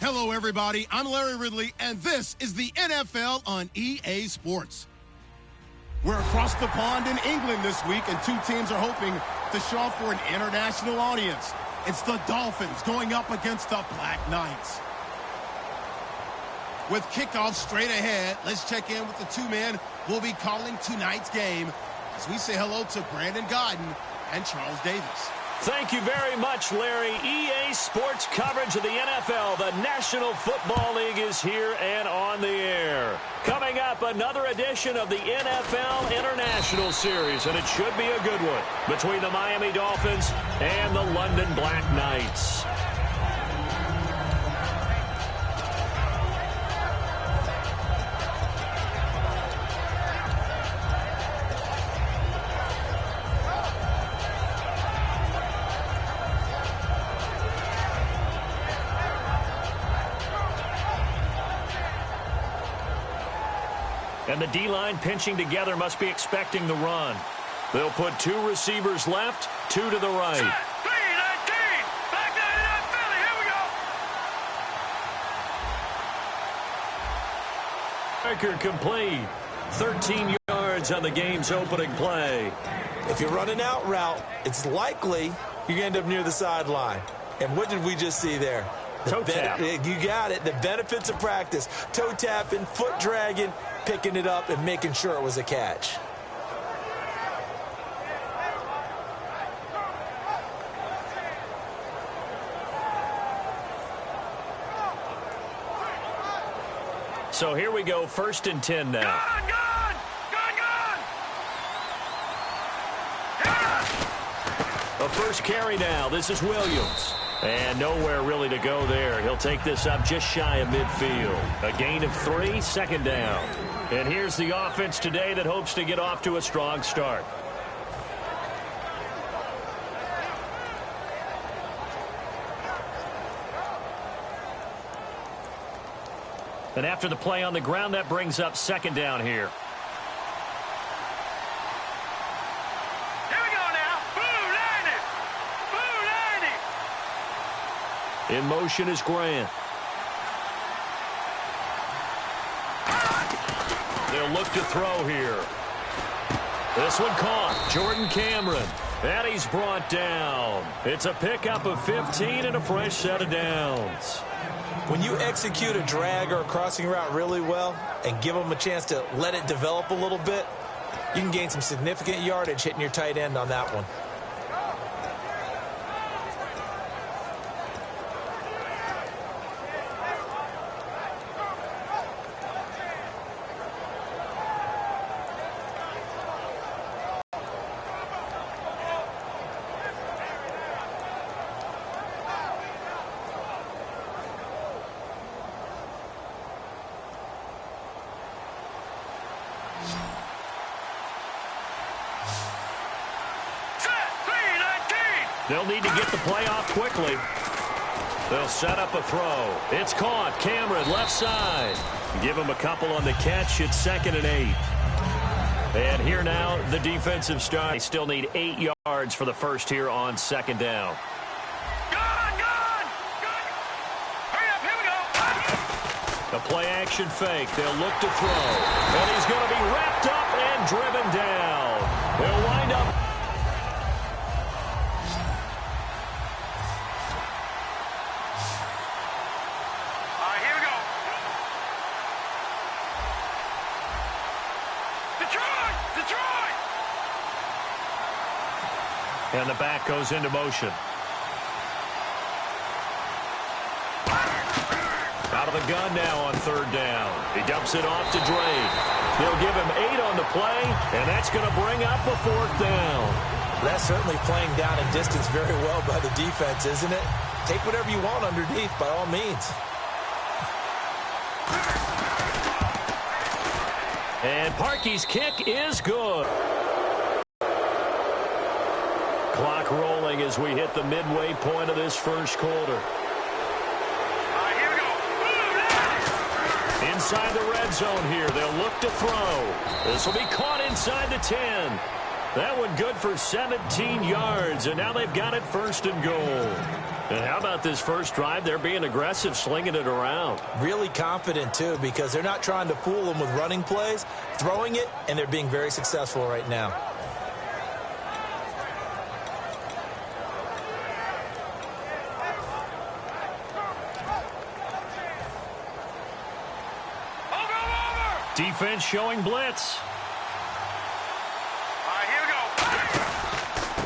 Hello, everybody. I'm Larry Ridley, and this is the NFL on EA Sports. We're across the pond in England this week, and two teams are hoping to show off for an international audience. It's the Dolphins going up against the Black Knights. With kickoff straight ahead, let's check in with the two men who will be calling tonight's game as we say hello to Brandon Godden and Charles Davis. Thank you very much, Larry. EA Sports coverage of the NFL. The National Football League is here and on the air. Coming up, another edition of the NFL International Series, and it should be a good one between the Miami Dolphins and the London Black Knights. And the D-line pinching together must be expecting the run. They'll put two receivers left, two to the right. Set, 3-19, back 99 Philly, here we go. Record complete. 13 yards on the game's opening play. If you run an out route, it's likely you're going to end up near the sideline. And what did we just see there? Toe tap. You got it. The benefits of practice. Toe tapping, foot dragging, picking it up, and making sure it was a catch. So here we go, 1st and 10 now. Gone! A first carry now. This is Williams. And nowhere really to go there. He'll take this up just shy of midfield. A gain of 3, 2nd down. And here's the offense today that hopes to get off to a strong start. And after the play on the ground, that brings up 2nd down here. In motion is Grant. They'll look to throw here. This one caught. Jordan Cameron. And he's brought down. It's a pickup of 15 and a fresh set of downs. When you execute a drag or a crossing route really well and give them a chance to let it develop a little bit, you can gain some significant yardage hitting your tight end on that one. They'll need to get the play off quickly. They'll set up a throw. It's caught. Cameron, left side. Give him a couple on the catch. It's 2nd and 8. And here now, the defensive start. They still need 8 yards for the first here on 2nd down. Gone! Hurry up, here we go. A play-action fake. They'll look to throw. And he's going to be wrapped up and driven down. They'll wind up. And the back goes into motion. Out of the gun now on 3rd down. He dumps it off to Drake. They'll give him 8 on the play, and that's going to bring up a 4th down. That's certainly playing down and distance very well by the defense, isn't it? Take whatever you want underneath by all means. And Parkey's kick is good. Clock rolling as we hit the midway point of this first quarter. Here we go. Inside the red zone here. They'll look to throw. This will be caught inside the 10. That one good for 17 yards, and now they've got it 1st and goal. And how about this first drive? They're being aggressive, slinging it around. Really confident, too, because they're not trying to fool them with running plays, throwing it, and they're being very successful right now. Defense showing blitz. All right, here we go.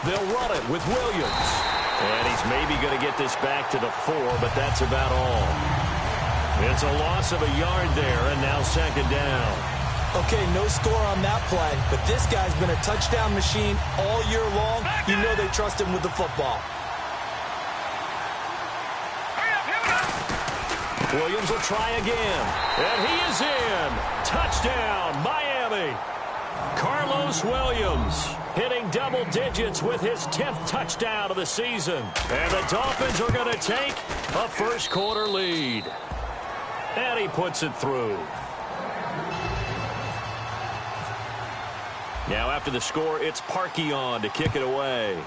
They'll run it with Williams. And he's maybe going to get this back to the 4, but that's about all. It's a loss of a yard there, and now second down. Okay, no score on that play, but this guy's been a touchdown machine all year long. You know they trust him with the football. Hurry up, here we go. Williams will try again, and he is in. Touchdown, Miami. Carlos Williams hitting double digits with his 10th touchdown of the season. And the Dolphins are going to take a first-quarter lead. And he puts it through. Now after the score, it's Parkey on to kick it away.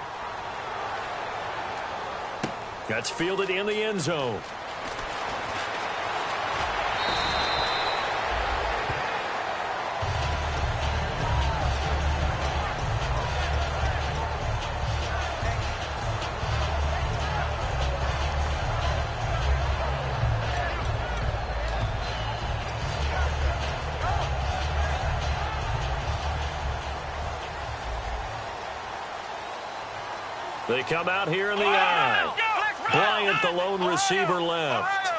That's fielded in the end zone. They come out here in the eye. Bryant, the lone receiver, left.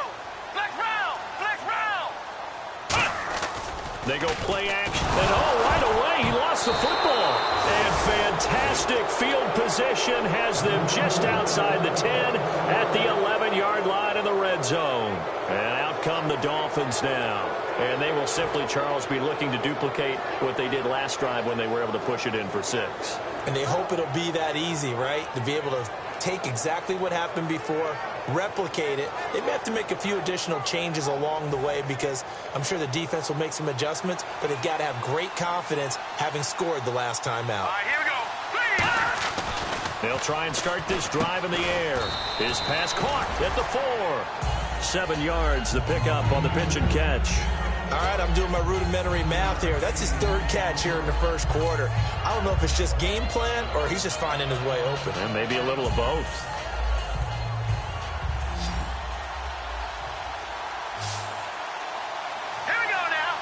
They go play action. And, right away, he lost the football. And fantastic field position has them just outside the 10 at the 11-yard line in the red zone. And out come the Dolphins now. And they will simply, Charles, be looking to duplicate what they did last drive when they were able to push it in for 6. And they hope it'll be that easy, right? To be able to take exactly what happened before, replicate it. They may have to make a few additional changes along the way because I'm sure the defense will make some adjustments, but they've got to have great confidence having scored the last time out. All right, here we go. They'll try and start this drive in the air. His pass caught at the 4. 7 yards, the pickup on the pitch and catch. All right, I'm doing my rudimentary math here. That's his 3rd catch here in the first quarter. I don't know if it's just game plan or he's just finding his way open. And maybe a little of both. Here we go now.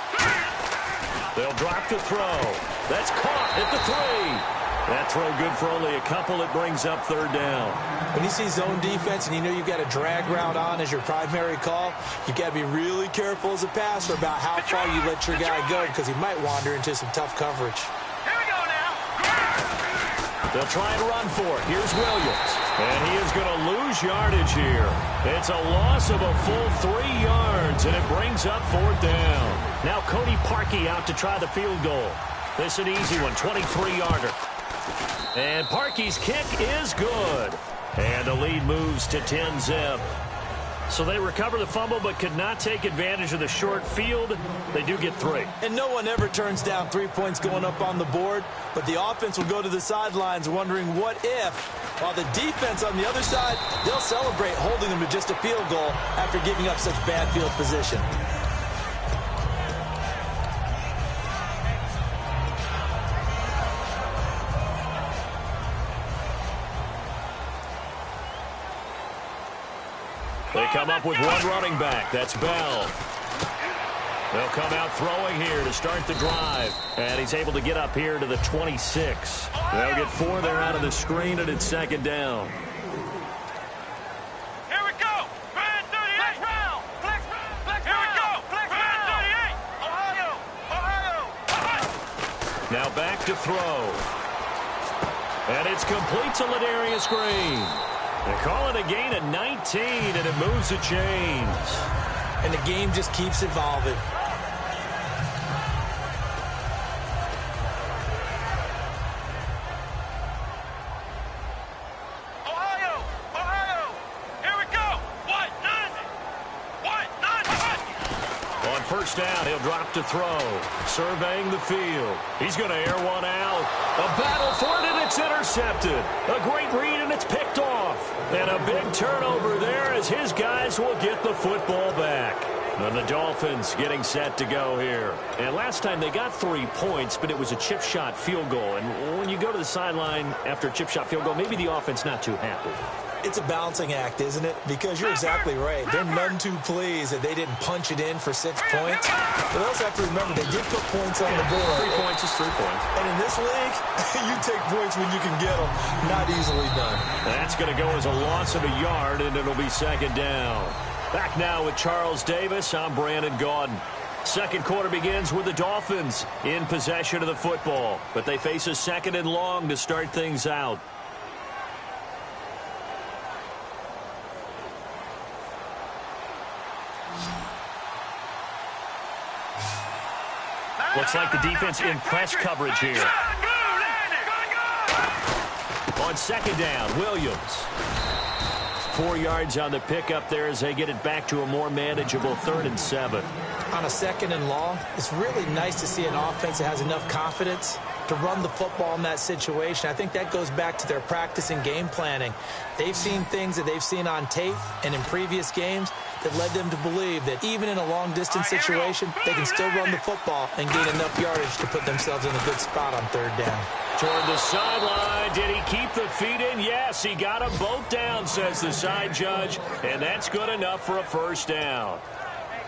They'll drop to throw. That's caught at the 3. That throw good for only a couple. It brings up 3rd down. When you see zone defense and you know you've got a drag route on as your primary call, you've got to be really careful as a passer about how far you let your guy go because he might wander into some tough coverage. Here we go now. They'll try and run for it. Here's Williams. And he is going to lose yardage here. It's a loss of a full 3 yards, and it brings up 4th down. Now Cody Parkey out to try the field goal. This an easy one, 23-yarder. And Parkey's kick is good. And the lead moves to 10-zip. So they recover the fumble but could not take advantage of the short field. They do get 3. And no one ever turns down 3 points going up on the board, but the offense will go to the sidelines wondering what if, while the defense on the other side, they'll celebrate holding them to just a field goal after giving up such bad field position. They come up with one running back. That's Bell. They'll come out throwing here to start the drive. And he's able to get up here to the 26. They'll get 4 there out of the screen, and it's 2nd down. Here we go. Red 38. Flex round. Flex round. Flex round. Here we go. Flex round. 38. Ohio. Ohio. Now back to throw. And it's complete to Ladarius Green. They call it a gain of 19, and it moves the chains. And the game just keeps evolving. Ohio. Ohio. Here we go. What? None. What? None. What? On first down, he'll drop to throw. Surveying the field. He's going to air one out. A battle for it, and it's intercepted. A great read, and it's picked off. And a big turnover there as his guys will get the football back. And the Dolphins getting set to go here. And last time they got 3 points, but it was a chip shot field goal. And when you go to the sideline after a chip shot field goal, maybe the offense not too happy. It's a balancing act, isn't it? Because you're exactly right. They're none too pleased that they didn't punch it in for 6 points. But they also have to remember they did put points on the board. 3 points is 3 points. And in this league, you take points when you can get them. Not easily done. That's going to go as a loss of a yard, and it'll be second down. Back now with Charles Davis. I'm Brandon Gaudin. Second quarter begins with the Dolphins in possession of the football. But they face a second and long to start things out. Looks like the defense in press coverage here. On second down, Williams. 4 yards on the pickup there as they get it back to a more manageable 3rd and 7. On a second and long, it's really nice to see an offense that has enough confidence to run the football in that situation. I think that goes back to their practice and game planning. They've seen things that they've seen on tape and in previous games that led them to believe that even in a long-distance situation, they can still run the football and gain enough yardage to put themselves in a good spot on 3rd down. Toward the sideline, did he keep the feet in? Yes, he got them both down, says the side judge, and that's good enough for a first down.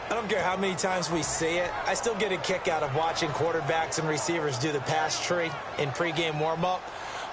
I don't care how many times we see it. I still get a kick out of watching quarterbacks and receivers do the pass tree in pregame warm-up.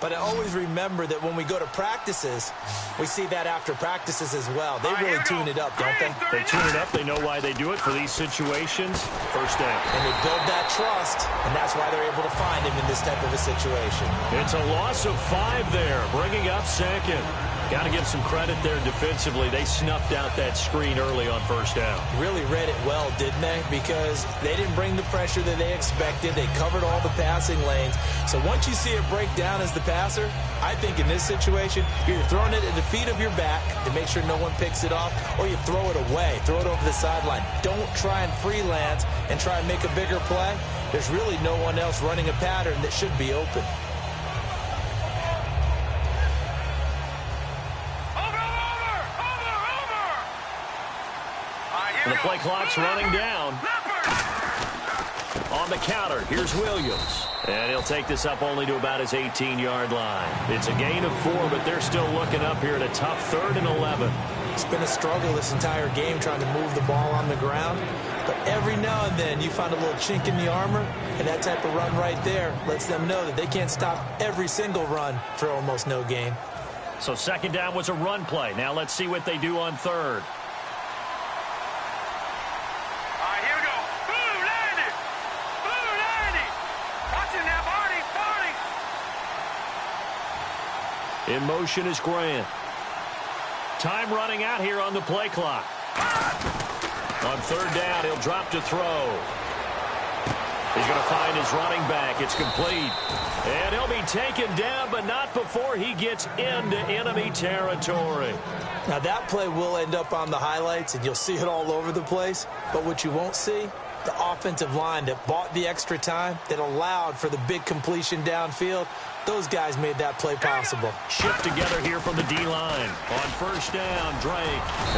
But I always remember that when we go to practices, we see that after practices as well. They really tune it up, don't they? They tune it up. They know why they do it for these situations. First down. And they build that trust, and that's why they're able to find him in this type of a situation. It's a loss of 5 there, bringing up second. Got to give some credit there defensively. They snuffed out that screen early on first down. Really read it well, didn't they? Because they didn't bring the pressure that they expected. They covered all the passing lanes. So once you see it break down as the passer, I think in this situation, you're throwing it at the feet of your back to make sure no one picks it off, or you throw it away, throw it over the sideline. Don't try and freelance and try and make a bigger play. There's really no one else running a pattern that should be open. And the play clock's running down. On the counter, here's Williams. And he'll take this up only to about his 18-yard line. It's a gain of 4, but they're still looking up here at a tough 3rd and 11. It's been a struggle this entire game trying to move the ball on the ground. But every now and then you find a little chink in the armor, and that type of run right there lets them know that they can't stop every single run for almost no gain. So second down was a run play. Now let's see what they do on 3rd. In motion is Grant. Time running out here on the play clock. On 3rd down, he'll drop to throw. He's going to find his running back. It's complete. And he'll be taken down, but not before he gets into enemy territory. Now that play will end up on the highlights, and you'll see it all over the place. But what you won't see, the offensive line that bought the extra time, that allowed for the big completion downfield, those guys made that play possible. Shift together here from the D-line. On first down, Drake.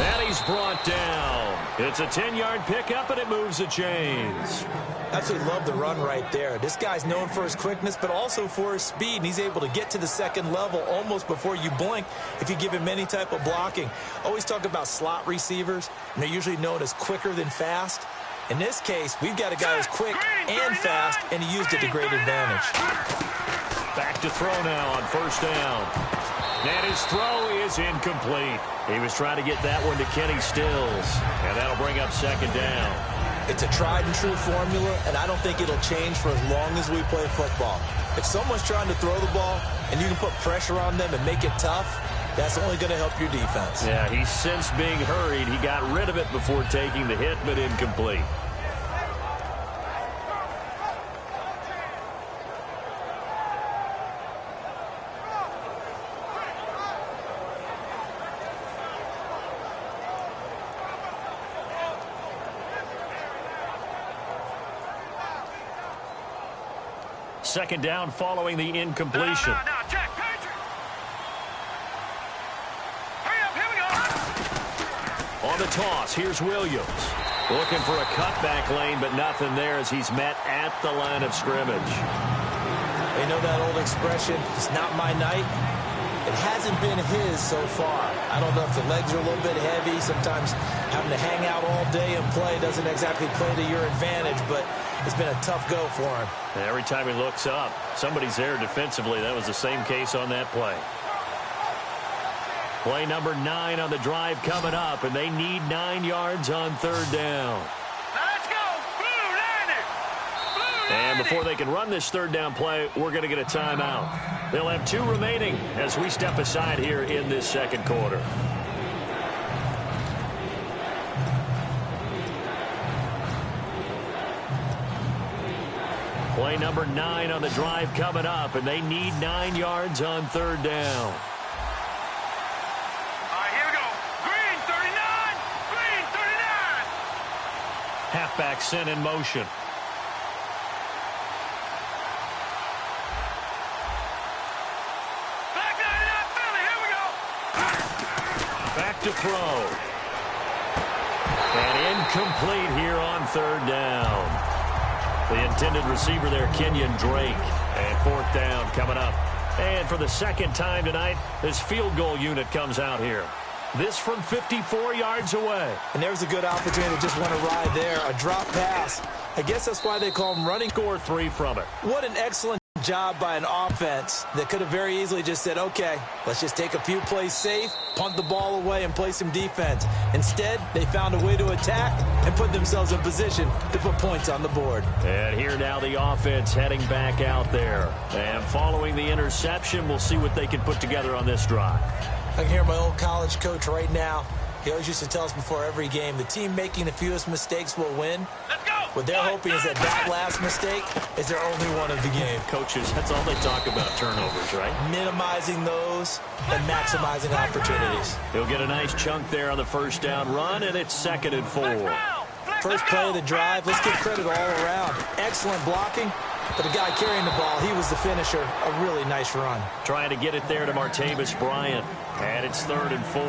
And he's brought down. It's a 10-yard pickup, and it moves the chains. Absolutely love the run right there. This guy's known for his quickness, but also for his speed. And he's able to get to the second level almost before you blink if you give him any type of blocking. Always talk about slot receivers, and they're usually known as quicker than fast. In this case, we've got a guy who's quick and fast, and he used it to great advantage. Back to throw now on first down. And his throw is incomplete. He was trying to get that one to Kenny Stills, and that'll bring up second down. It's a tried-and-true formula, and I don't think it'll change for as long as we play football. If someone's trying to throw the ball, and you can put pressure on them and make it tough, that's only going to help your defense. Yeah, he's since being hurried. He got rid of it before taking the hit, but incomplete. Second down following the incompletion. Now, check. On the toss, here's Williams. Looking for a cutback lane, but nothing there as he's met at the line of scrimmage. You know that old expression, it's not my night? It hasn't been his so far. I don't know if the legs are a little bit heavy. Sometimes having to hang out all day and play doesn't exactly play to your advantage, but it's been a tough go for him. And every time he looks up, somebody's there defensively. That was the same case on that play. Play number 9 on the drive coming up, and they need 9 yards on third down. Let's go! Blue Niners! Blue And Niners! before they can run this third down play, we're going to get a timeout. They'll have 2 remaining as we step aside here in this second quarter. Play number 9 on the drive coming up, and they need 9 yards on third down. Halfback sent in motion. Back to throw. And incomplete here on third down. The intended receiver there, Kenyon Drake. And fourth down coming up. And for the second time tonight, this field goal unit comes out here. This from 54 yards away. And there's a good opportunity to just want to ride there. A drop pass. I guess that's why they call him running. Score 3 from it. What an excellent job by an offense that could have very easily just said, okay, let's just take a few plays safe, punt the ball away, and play some defense. Instead, they found a way to attack and put themselves in position to put points on the board. And here now the offense heading back out there. And following the interception, we'll see what they can put together on this drive. I can hear my old college coach right now. He always used to tell us before every game, the team making the fewest mistakes will win. Let's go! What they're hoping is that last mistake is their only one of the game. Coaches, that's all they talk about, turnovers, right? Minimizing those and maximizing opportunities. He'll get a nice chunk there on the first down run, and it's 2nd and 4. First play of the drive, let's give credit all around. Excellent blocking, but the guy carrying the ball, he was the finisher. A really nice run. Trying to get it there to Martavis Bryant, and it's 3rd and 4.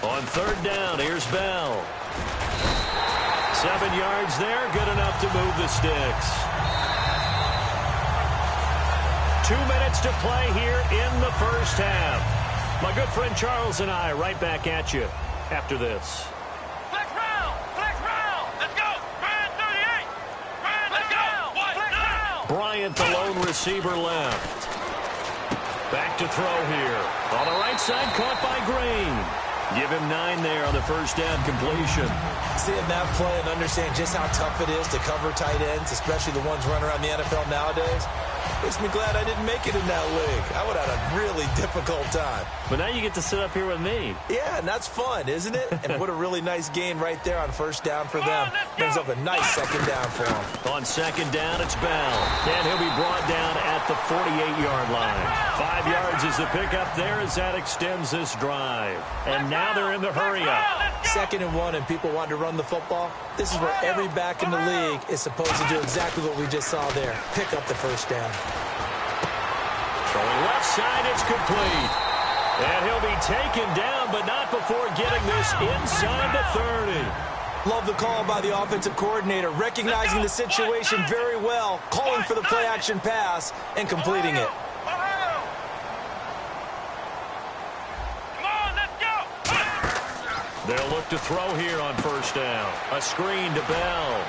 On third down, here's Bell. 7 yards there, good enough to move the sticks. 2 minutes to play here in the first half. My good friend Charles and I right back at you after this. Flex round! Flex round! Let's go! Brand 38! Brand, let's go! Flex round! Bryant, the lone receiver, left. Back to throw here. On the right side, caught by Green. Give him 9 there on the first down completion. Seeing that play and understand just how tough it is to cover tight ends, especially the ones running around the NFL nowadays, makes me glad I didn't make it in that league. I would have had a really difficult time. But now you get to sit up here with me. Yeah, and that's fun, isn't it? And what a really nice gain right there on first down for them. Brings up a nice second down for them. On second down, it's Bell. And he'll be brought down at the 48-yard line. 5 yards is the pickup there as that extends this drive. And now they're in the hurry-up. 2nd and 1 and people want to run the football. This is where every back in the league is supposed to do exactly what we just saw there. Pick up the first down. Throwing left side, it's complete. And he'll be taken down, but not before getting this inside the 30. Love the call by the offensive coordinator, recognizing the situation very well, calling for the play-action pass, and completing it. They'll look to throw here on first down. A screen to Bell.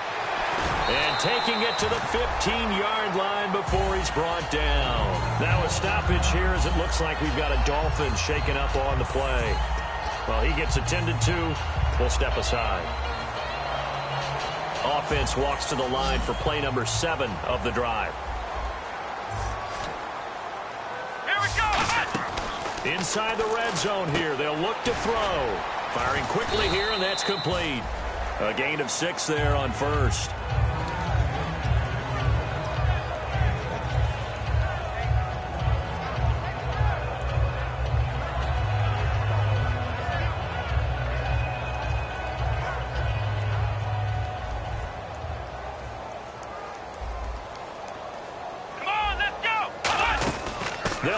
And taking it to the 15-yard line before he's brought down. Now a stoppage here as it looks like we've got a Dolphin shaken up on the play. Well, he gets attended to. We'll step aside. Offense walks to the line for play number 7 of the drive. Here we go! Inside the red zone here. They'll look to throw. Firing quickly here, and that's complete. A gain of 6 there on first.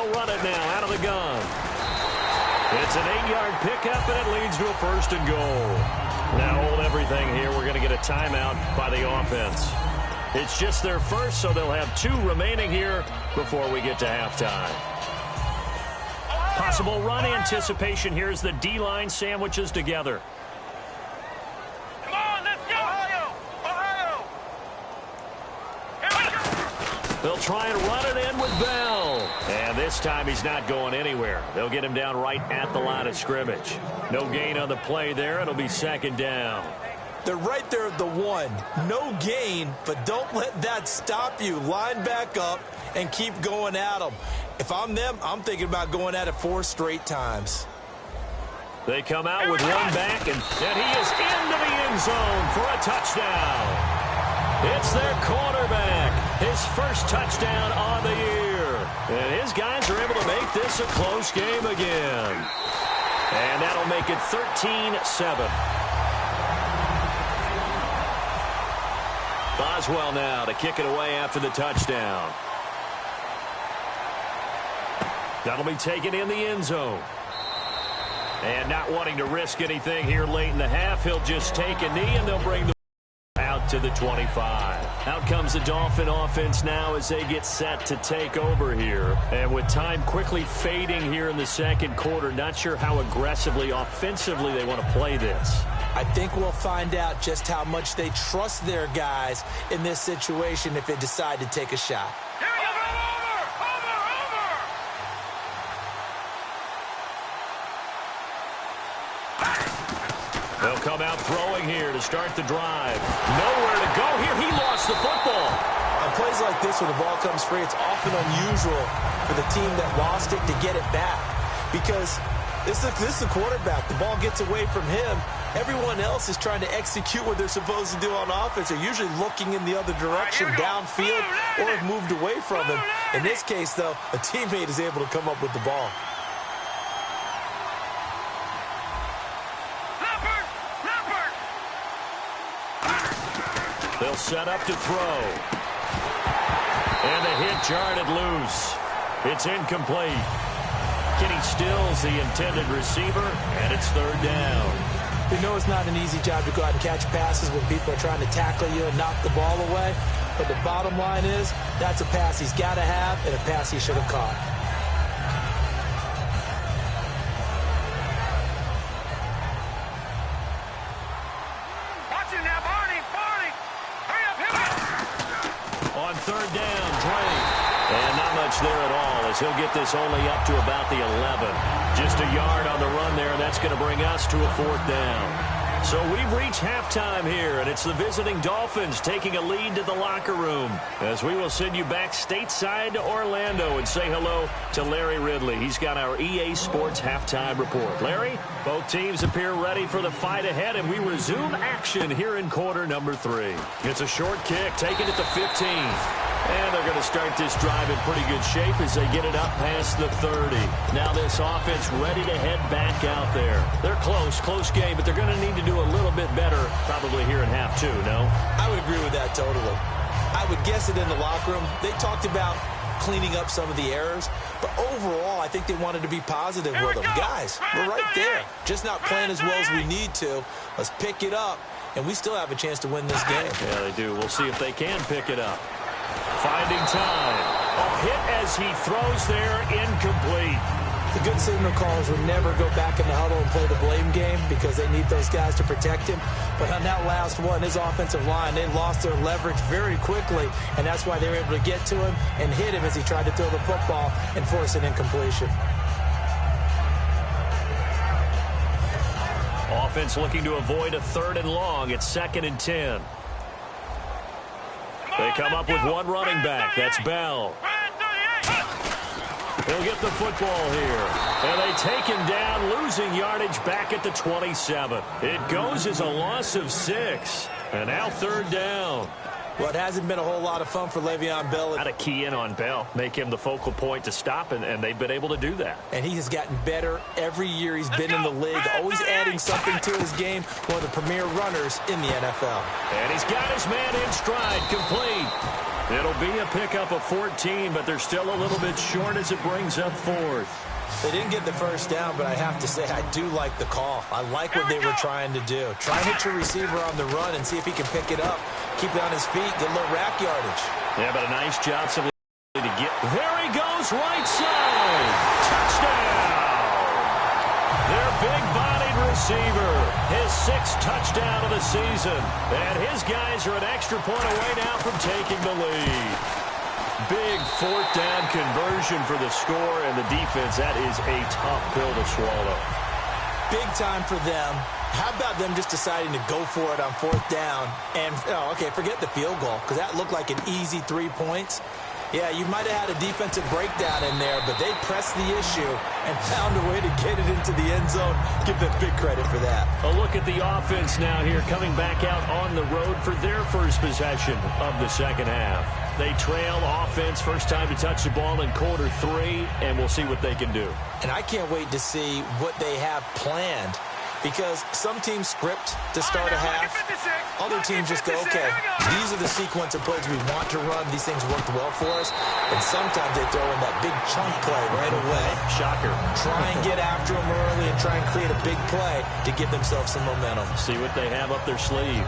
They'll run it now out of the gun. It's an 8-yard pickup, and it leads to a 1st and goal. Now hold everything here. We're going to get a timeout by the offense. It's just their first, so they'll have 2 remaining here before we get to halftime. Possible run anticipation here as the D-line sandwiches together. Come on, let's go! Ohio! Here we go! They'll try and run it in with Bell. And this time he's not going anywhere. They'll get him down right at the line of scrimmage. No gain on the play there. It'll be 2nd down. They're right there at the 1. No gain, but don't let that stop you. Line back up and keep going at them. If I'm them, I'm thinking about going at it 4 straight times. They come out with one back, and he is into the end zone for a touchdown. It's their quarterback, his first touchdown on the year. And his guys are able to make this a close game again. And that'll make it 13-7. Boswell now to kick it away after the touchdown. That'll be taken in the end zone. And not wanting to risk anything here late in the half, he'll just take a knee, and they'll bring the out to the 25. Out comes the Dolphin offense now as they get set to take over here. And with time quickly fading here in the second quarter, not sure how aggressively, offensively they want to play this. I think we'll find out just how much they trust their guys in this situation if they decide to take a shot. Here we go! They'll come out throwing here to start the drive. Nowhere to go here. He lost the football. On plays like this, when the ball comes free, it's often unusual for the team that lost it to get it back. Because this is the quarterback. The ball gets away from him. Everyone else is trying to execute what they're supposed to do on offense. They're usually looking in the other direction, downfield, or have moved away from him. In this case, though, a teammate is able to come up with the ball. They'll set up to throw. And the hit jarred it loose. It's incomplete. Kenny Stills the intended receiver, and it's 3rd down. We know it's not an easy job to go out and catch passes when people are trying to tackle you and knock the ball away. But the bottom line is, that's a pass he's got to have and a pass he should have caught. Watch it now, Barney! Hurry up, hit it! On 3rd down, Drake. And not much there at all as he'll get this only up to about the 11. Just a yard on the run there, and that's going to bring us to a 4th down. So we've reached halftime here, and it's the visiting Dolphins taking a lead to the locker room as we will send you back stateside to Orlando and say hello to Larry Ridley. He's got our EA Sports halftime report. Larry, both teams appear ready for the fight ahead, and we resume action here in quarter number 3. It's a short kick taken at the 15. And they're going to start this drive in pretty good shape as they get it up past the 30. Now this offense ready to head back out there. They're close game, but they're going to need to do a little bit better probably here in half 2, no? I would agree with that totally. I would guess it in the locker room. They talked about cleaning up some of the errors, but overall I think they wanted to be positive with them. Guys, we're right there. Just not playing as well as we need to. Let's pick it up, and we still have a chance to win this game. Yeah, they do. We'll see if they can pick it up. Finding time. A hit as he throws there, incomplete. The good signal callers would never go back in the huddle and play the blame game because they need those guys to protect him. But on that last one, his offensive line, they lost their leverage very quickly, and that's why they were able to get to him and hit him as he tried to throw the football and force an incompletion. Offense looking to avoid a 3rd and long. It's 2nd and 10. They come up with one running back. That's Bell. He'll get the football here. And they take him down, losing yardage back at the 27. It goes as a loss of 6. And now 3rd down. Well, it hasn't been a whole lot of fun for Le'Veon Bell. Got to key in on Bell, make him the focal point to stop, and they've been able to do that. And he has gotten better every year he's been in the league, always adding something to his game, one of the premier runners in the NFL. And he's got his man in stride, complete. It'll be a pickup of 14, but they're still a little bit short as it brings up fourth. They didn't get the first down, but I have to say I do like the call. I like what they were trying to do. Try and hit your receiver on the run and see if he can pick it up. Keep it on his feet, get a little rack yardage. Yeah, but a nice job to get. There he goes, right side. Touchdown. Their big-bodied receiver, his 6th touchdown of the season. And his guys are an extra point away now from taking the lead. Big 4th down conversion for the score, and the defense, that is a tough pill to swallow. Big time for them. How about them just deciding to go for it on 4th down? And, okay, forget the field goal, because that looked like an easy 3 points. Yeah, you might have had a defensive breakdown in there, but they pressed the issue and found a way to get it into the end zone. Give them big credit for that. A look at the offense now here, coming back out on the road for their first possession of the second half. They trail offense, first time to touch the ball in quarter 3, and we'll see what they can do. And I can't wait to see what they have planned, because some teams script to start a half. Other teams just go, okay, these are the sequence of plays we want to run. These things worked well for us. And sometimes they throw in that big chunk play right away. Shocker. Try and get after them early and try and create a big play to give themselves some momentum. See what they have up their sleeve.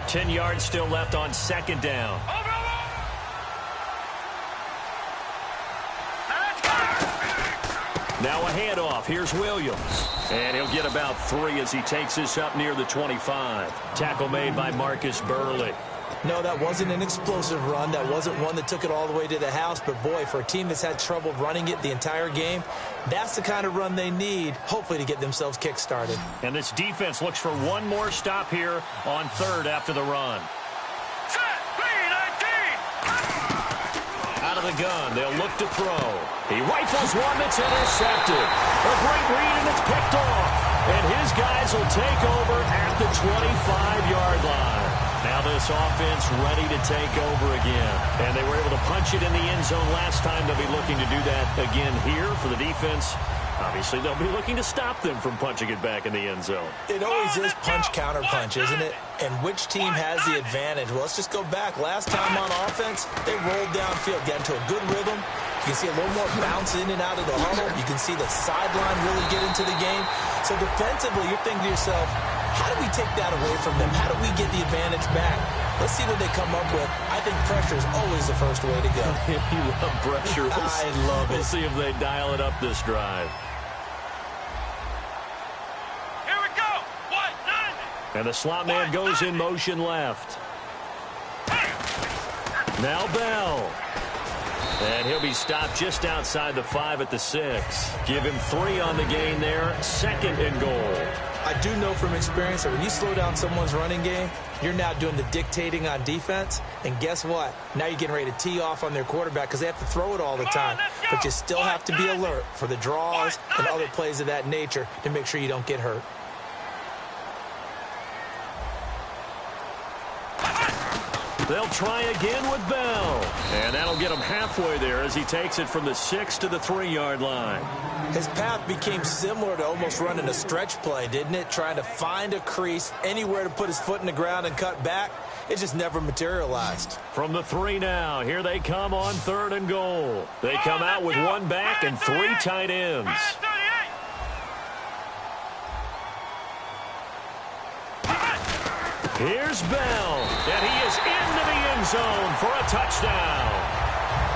Ten yards still left on second down. Now a handoff. Here's Williams. And he'll get about 3 as he takes this up near the 25. Tackle made by Marcus Burley. No, that wasn't an explosive run. That wasn't one that took it all the way to the house. But, boy, for a team that's had trouble running it the entire game, that's the kind of run they need, hopefully, to get themselves kick-started. And this defense looks for one more stop here on 3rd after the run. Set, Out of the gun, they'll look to throw. He rifles one that's intercepted. A great read, and it's picked off. And his guys will take over at the 25-yard line. Now this offense ready to take over again. And they were able to punch it in the end zone last time. They'll be looking to do that again here for the defense. Obviously, they'll be looking to stop them from punching it back in the end zone. It always is punch-counter-punch, isn't it? And which team has the advantage? Well, let's just go back. Last time on offense, they rolled downfield, got into a good rhythm. You can see a little more bounce in and out of the huddle. You can see the sideline really get into the game. So defensively, you're thinking to yourself, how do we take that away from them? How do we get the advantage back? Let's see what they come up with. I think pressure is always the first way to go. You love pressure. I love it. We'll see if they dial it up this drive. Here we go. 1-9. And the slot man goes in motion left. Now Bell. And he'll be stopped just outside the 5 at the 6. Give him 3 on the gain there. 2nd and goal. I do know from experience that when you slow down someone's running game, you're now doing the dictating on defense. And guess what? Now you're getting ready to tee off on their quarterback because they have to throw it all the time. But you still have to be alert for the draws and other plays of that nature to make sure you don't get hurt. They'll try again with Bell. And that'll get him halfway there as he takes it from the 6 to the 3-yard line. His path became similar to almost running a stretch play, didn't it? Trying to find a crease, anywhere to put his foot in the ground and cut back. It just never materialized. From the 3 now, here they come on 3rd and goal. They come out with 1 back and 3 tight ends. Here's Bell, and he is into the end zone for a touchdown.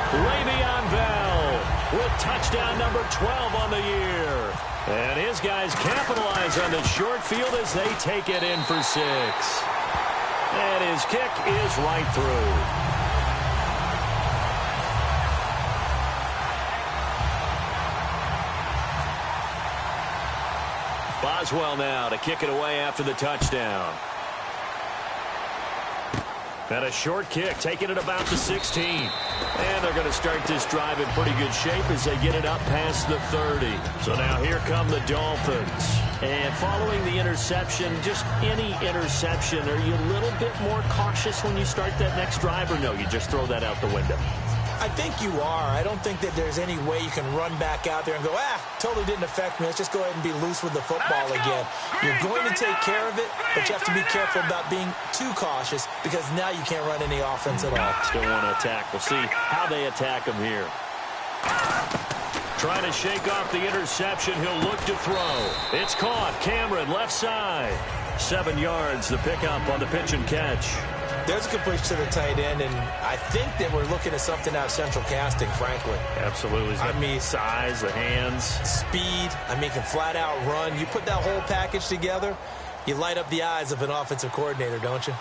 Le'Veon Bell with touchdown number 12 on the year. And his guys capitalize on the short field as they take it in for 6. And his kick is right through. Boswell now to kick it away after the touchdown. And a short kick, taking it about the 16. And they're going to start this drive in pretty good shape as they get it up past the 30. So now here come the Dolphins. And following the interception, just any interception, are you a little bit more cautious when you start that next drive, or no, you just throw that out the window? I think you are. I don't think that there's any way you can run back out there and go, totally didn't affect me. Let's just go ahead and be loose with the football again. You're going to take care of it, but you have to be careful about being too cautious because now you can't run any offense at all. Still want to attack. We'll see how they attack him here. Trying to shake off the interception. He'll look to throw. It's caught. Cameron, left side. 7 yards, the pickup on the pitch and catch. There's a completion to the tight end, and I think that we're looking at something out of central casting, frankly. Absolutely. I mean, size, the hands. Speed. I mean, can flat out run. You put that whole package together, you light up the eyes of an offensive coordinator, don't you?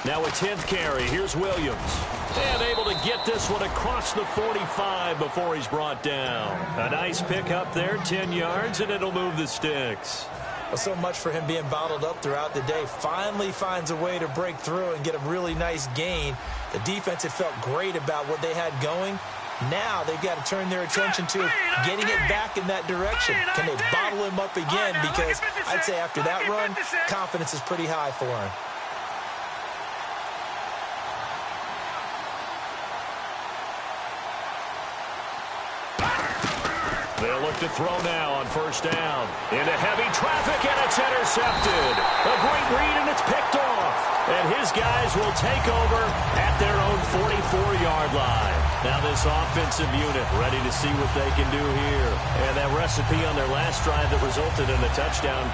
Now a 10th carry. Here's Williams. And able to get this one across the 45 before he's brought down. A nice pickup there, 10 yards, and it'll move the sticks. Well, so much for him being bottled up throughout the day. Finally finds a way to break through and get a really nice gain. The defense had felt great about what they had going. Now they've got to turn their attention to getting it back in that direction. Can they bottle him up again? Because I'd say after that run, confidence is pretty high for him. They'll look to throw now on first down. Into heavy traffic, and it's intercepted. A great read, and it's picked off. And his guys will take over at their own 44-yard line. Now this offensive unit ready to see what they can do here. And that recipe on their last drive that resulted in a touchdown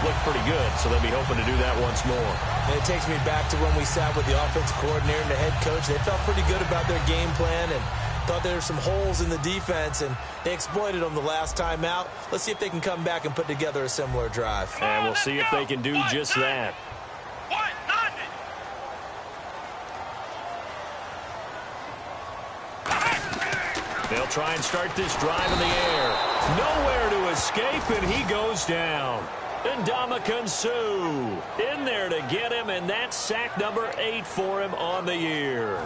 looked pretty good, so they'll be hoping to do that once more. And it takes me back to when we sat with the offensive coordinator and the head coach. They felt pretty good about their game plan and thought there were some holes in the defense, and they exploited them the last time out. Let's see if they can come back and put together a similar drive. And we'll see if they can do just that. They'll try and start this drive in the air. Nowhere to escape, and he goes down. And Ndamukong Suh in there to get him, and that's sack number 8 for him on the year.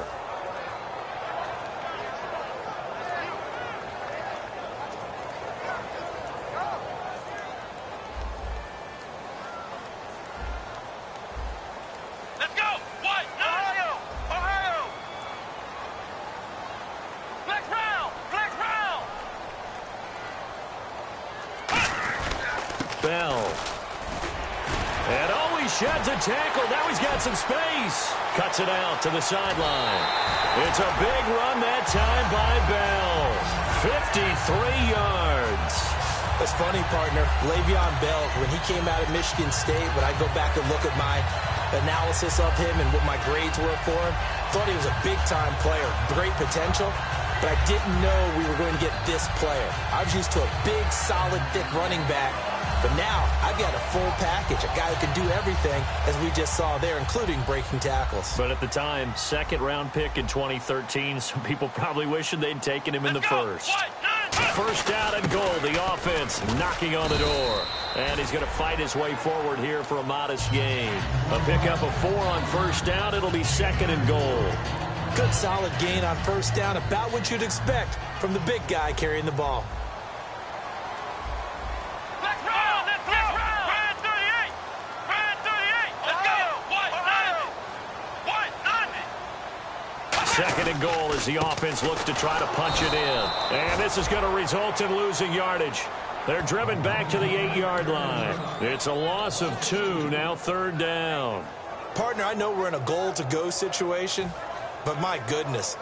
Sheds a tackle. Now he's got some space. Cuts it out to the sideline. It's a big run that time by Bell. 53 yards. That's funny, partner. Le'Veon Bell, when he came out of Michigan State, when I go back and look at my analysis of him and what my grades were for him, thought he was a big-time player, great potential, but I didn't know we were going to get this player. I was used to a big, solid, thick running back. But now, I've got a full package, a guy who can do everything, as we just saw there, including breaking tackles. But at the time, second-round pick in 2013, some people probably wishing they'd taken him in the first. First down and goal, the offense knocking on the door. And he's going to fight his way forward here for a modest gain. A pickup of 4 on first down. It'll be second and goal. Good, solid gain on first down, about what you'd expect from the big guy carrying the ball. Second and goal as the offense looks to try to punch it in. And this is going to result in losing yardage. They're driven back to the 8-yard line. It's a loss of 2, now third down. Partner, I know we're in a goal-to-go situation, but my goodness,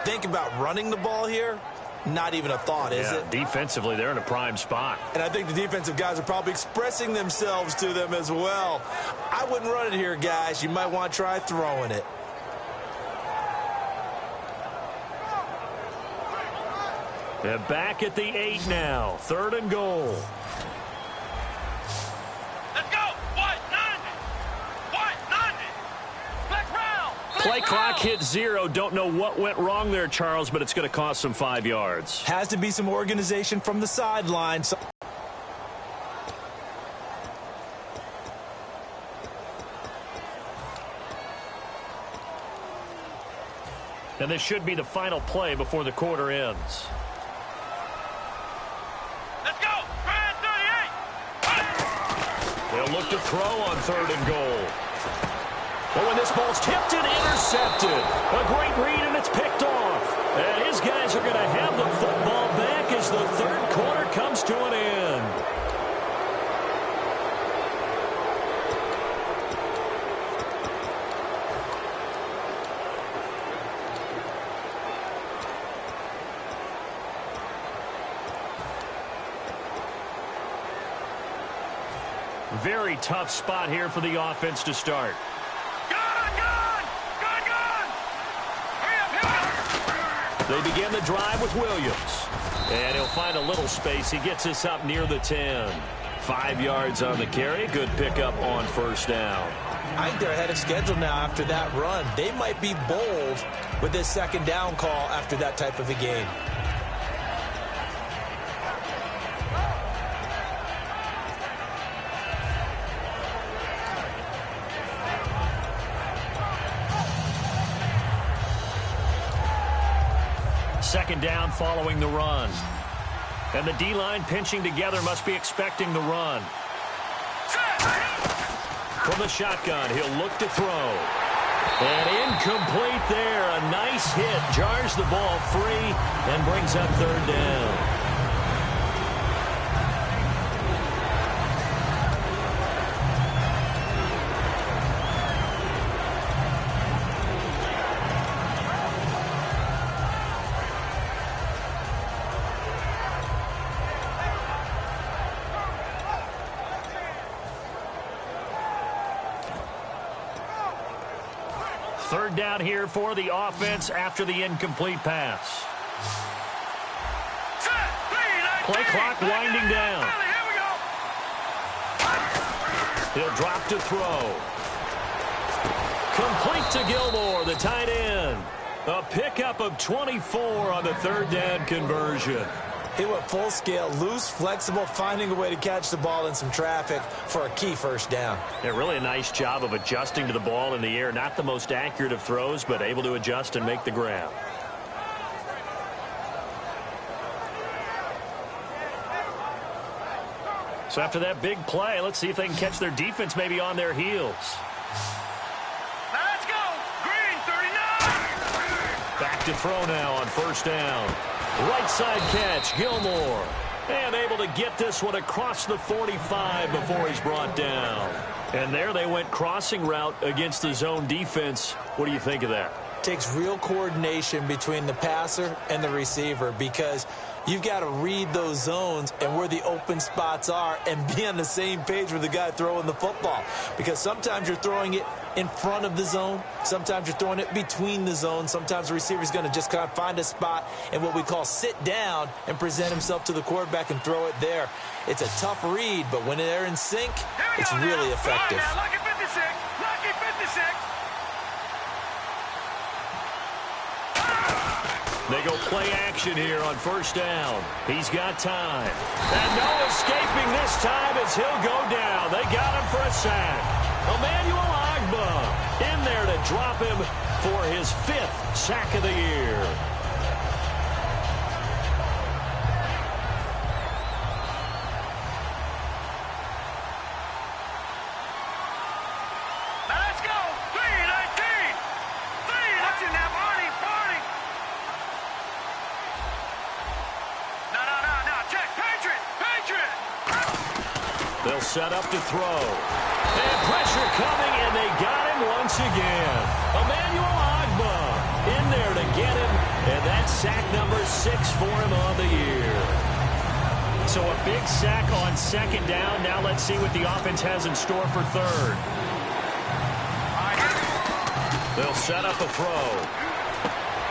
think about running the ball here. Not even a thought, is it? Defensively, they're in a prime spot. And I think the defensive guys are probably expressing themselves to them as well. I wouldn't run it here, guys. You might want to try throwing it. They're back at the 8 now. Third and goal. Let's go. Play clock hit 0. Don't know what went wrong there, Charles, but it's going to cost them 5 yards. Has to be some organization from the sideline. And this should be the final play before the quarter ends. They'll look to throw on 3rd and goal. But when this ball's tipped and intercepted, a great read, and it's picked off. And his guys are going to have the football back as the 3rd quarter comes to an end. Very tough spot here for the offense to start. They begin the drive with Williams. And he'll find a little space. He gets us up near the 10. 5 yards on the carry. Good pickup on 1st down. I think they're ahead of schedule now after that run. They might be bold with this 2nd down call after that type of a game. Second down following the run. And the D-line pinching together must be expecting the run. From the shotgun, he'll look to throw. And incomplete there. A nice hit. Jars the ball free and brings up 3rd down. Third down here for the offense after the incomplete pass. Play clock winding down. He'll drop to throw. Complete to Gilmore, the tight end. A pickup of 24 on the 3rd down conversion. He went full scale, loose, flexible, finding a way to catch the ball in some traffic for a key 1st down. Yeah, really a nice job of adjusting to the ball in the air. Not the most accurate of throws, but able to adjust and make the grab. So after that big play, let's see if they can catch their defense maybe on their heels. Now let's go. Green, 39. Back to throw now on 1st down. Right side catch, Gilmore. And able to get this one across the 45 before he's brought down. And there they went crossing route against the zone defense. What do you think of that? Takes real coordination between the passer and the receiver because you've got to read those zones and where the open spots are and be on the same page with the guy throwing the football. Because sometimes you're throwing it in front of the zone. Sometimes you're throwing it between the zones. Sometimes the receiver's going to just kind of find a spot and what we call sit down and present himself to the quarterback and throw it there. It's a tough read, but when they're in sync, it's really effective. Lucky 56. Lucky 56. They go play action here on 1st down. He's got time. And no escaping this time as he'll go down. They got him for a sack. Emmanuel Agba in there to drop him for his 5th sack of the year. They'll set up to throw. And pressure coming, and they got him once again. Emmanuel Agba in there to get him, and that's sack number 6 for him on the year. So a big sack on 2nd down. Now let's see what the offense has in store for 3rd. They'll set up a throw.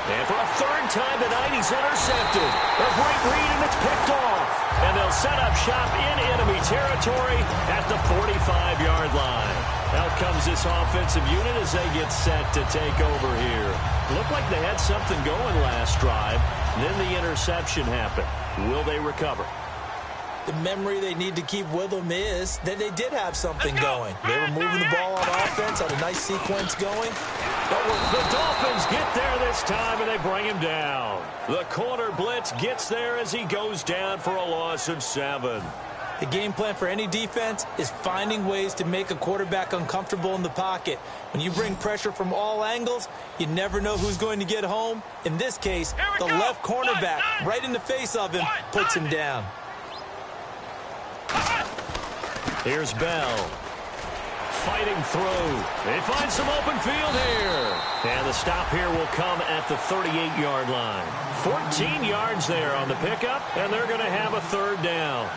And for a 3rd time tonight, he's intercepted. A great read, and it's picked off. And they'll set up shop in enemy territory at the 45-yard line. Out comes this offensive unit as they get set to take over here. Looked like they had something going last drive. Then the interception happened. Will they recover? The memory they need to keep with them is that they did have something going. They were moving the ball on offense, had a nice sequence going. But the Dolphins get there this time, and they bring him down. The corner blitz gets there as he goes down for a loss of 7. The game plan for any defense is finding ways to make a quarterback uncomfortable in the pocket. When you bring pressure from all angles, you never know who's going to get home. In this case, the left cornerback, right in the face of him, puts him down. Here's Bell. Fighting through. They find some open field here. And the stop here will come at the 38-yard line. 14 yards there on the pickup, and they're going to have a third down.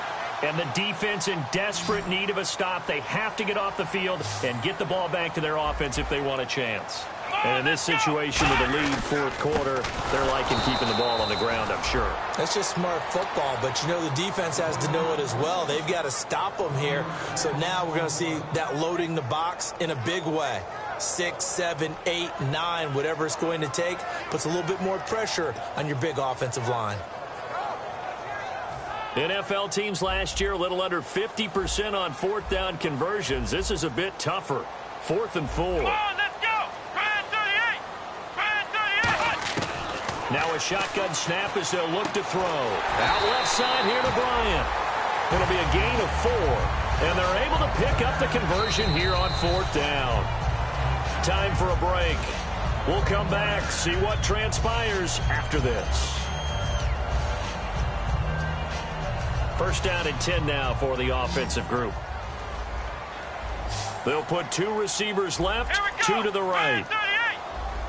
And the defense in desperate need of a stop. They have to get off the field and get the ball back to their offense if they want a chance. And in this situation with the lead fourth quarter, they're liking keeping the ball on the ground, I'm sure. That's just smart football, but you know the defense has to know it as well. They've got to stop them here. So now we're going to see that loading the box in a big way. 6, 7, 8, 9, whatever it's going to take, puts a little bit more pressure on your big offensive line. NFL teams last year a little under 50% on fourth down conversions. This is a bit tougher. 4th and 4. Come on, let's go. Brand 38. Brand 38. Now a shotgun snap as they'll look to throw. Out left side here to Bryant. It'll be a gain of 4. And they're able to pick up the conversion here on 4th down. Time for a break. We'll come back, see what transpires after this. First down and 10 now for the offensive group. They'll put 2 receivers left, 2 to the right.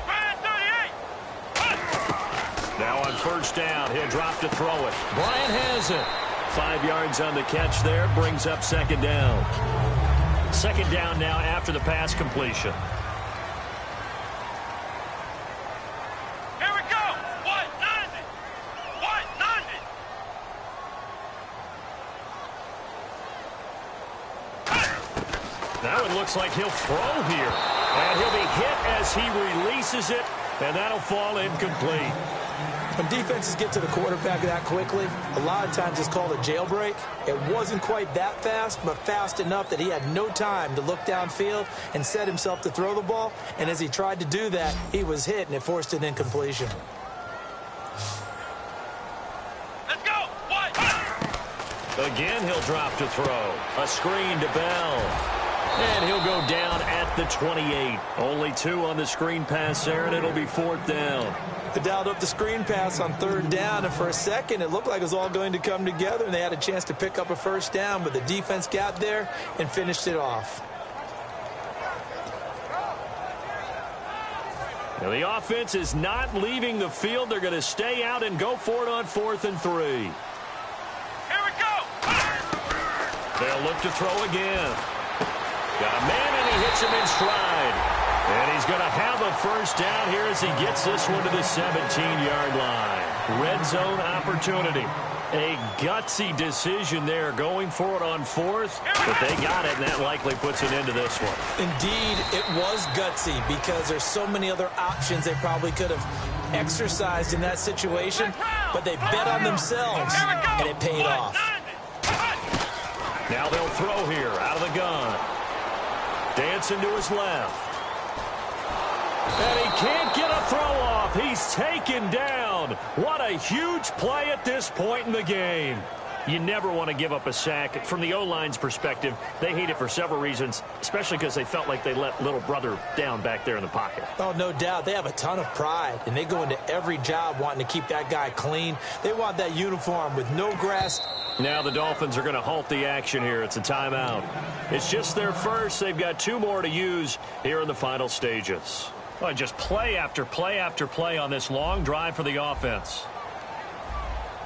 Brand 38. Now on first down, he'll drop to throw it. Bryant has it. 5 yards on the catch there, brings up second down. Second down now after the pass completion. Here we go. 190. 190. Now it looks like he'll throw here. And he'll be hit as he releases it, and that'll fall incomplete. When defenses get to the quarterback that quickly, a lot of times it's called a jailbreak. It wasn't quite that fast, but fast enough that he had no time to look downfield and set himself to throw the ball. And as he tried to do that, he was hit, and it forced an incompletion. Let's go. What? Again, he'll drop to throw. A screen to Bell. And he'll go down at the 28. Only 2 on the screen pass there, and it'll be 4th down. They dialed up the screen pass on 3rd down, and for a second, it looked like it was all going to come together, and they had a chance to pick up a first down, but the defense got there and finished it off. Now the offense is not leaving the field. They're going to stay out and go for it on 4th and 3. Here we go. They'll look to throw again. Got a man, and he hits him in stride. And he's going to have a first down here as he gets this one to the 17-yard line. Red zone opportunity. A gutsy decision there, going for it on 4th, but they got it, and that likely puts an end to this one. Indeed, it was gutsy because there's so many other options they probably could have exercised in that situation, but they bet on themselves, and it paid off. Now they'll throw here out of the gun. Dancing to his left. And he can't get a throw off. He's taken down. What a huge play at this point in the game. You never want to give up a sack. From the O-line's perspective, they hate it for several reasons, especially because they felt like they let little brother down back there in the pocket. Oh, no doubt. They have a ton of pride, and they go into every job wanting to keep that guy clean. They want that uniform with no grass. Now the Dolphins are going to halt the action here. It's a timeout. It's just their first. They've got 2 more to use here in the final stages. Oh, just play after play after play on this long drive for the offense.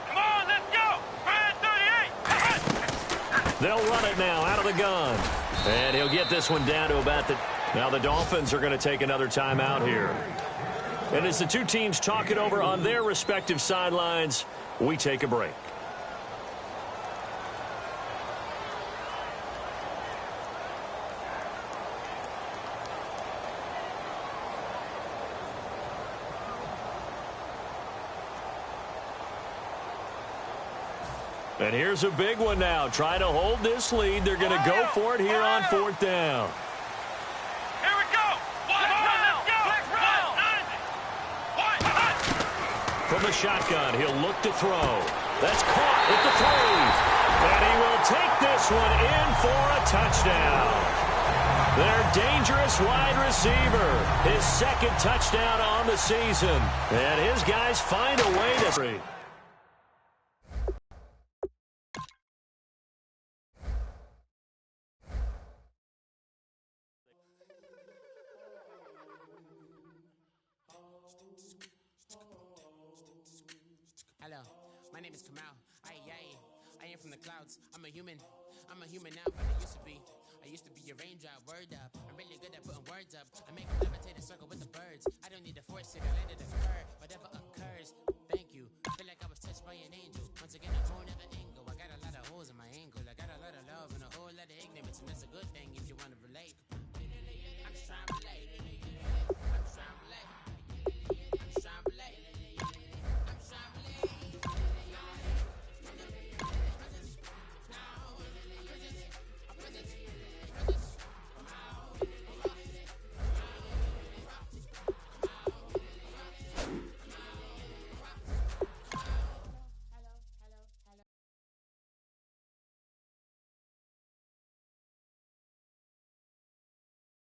Come on, let's go. Brand 38. They'll run it now out of the gun. And he'll get this one down to about the... Now the Dolphins are going to take another timeout here. And as the 2 teams talk it over on their respective sidelines, we take a break. And here's a big one now. Trying to hold this lead. They're going to go for it here on 4th down. Here we go. From the shotgun, he'll look to throw. That's caught at the 3. And he will take this one in for a touchdown. Their dangerous wide receiver. His second touchdown on the season. And his guys find a way to... Hello, my name is Kamal. I am from the clouds. I'm a human now, but I used to be. I used to be a raindrop, word up. I'm really good at putting words up. I make a levitating circle with the birds. I don't need to force it, I let it occur. Whatever occurs, thank you. I feel like I was touched by an angel. Once again, a whole nother angle. I got a lot of holes in my angle. I got a lot of love and a whole lot of ignorance, and that's a good thing.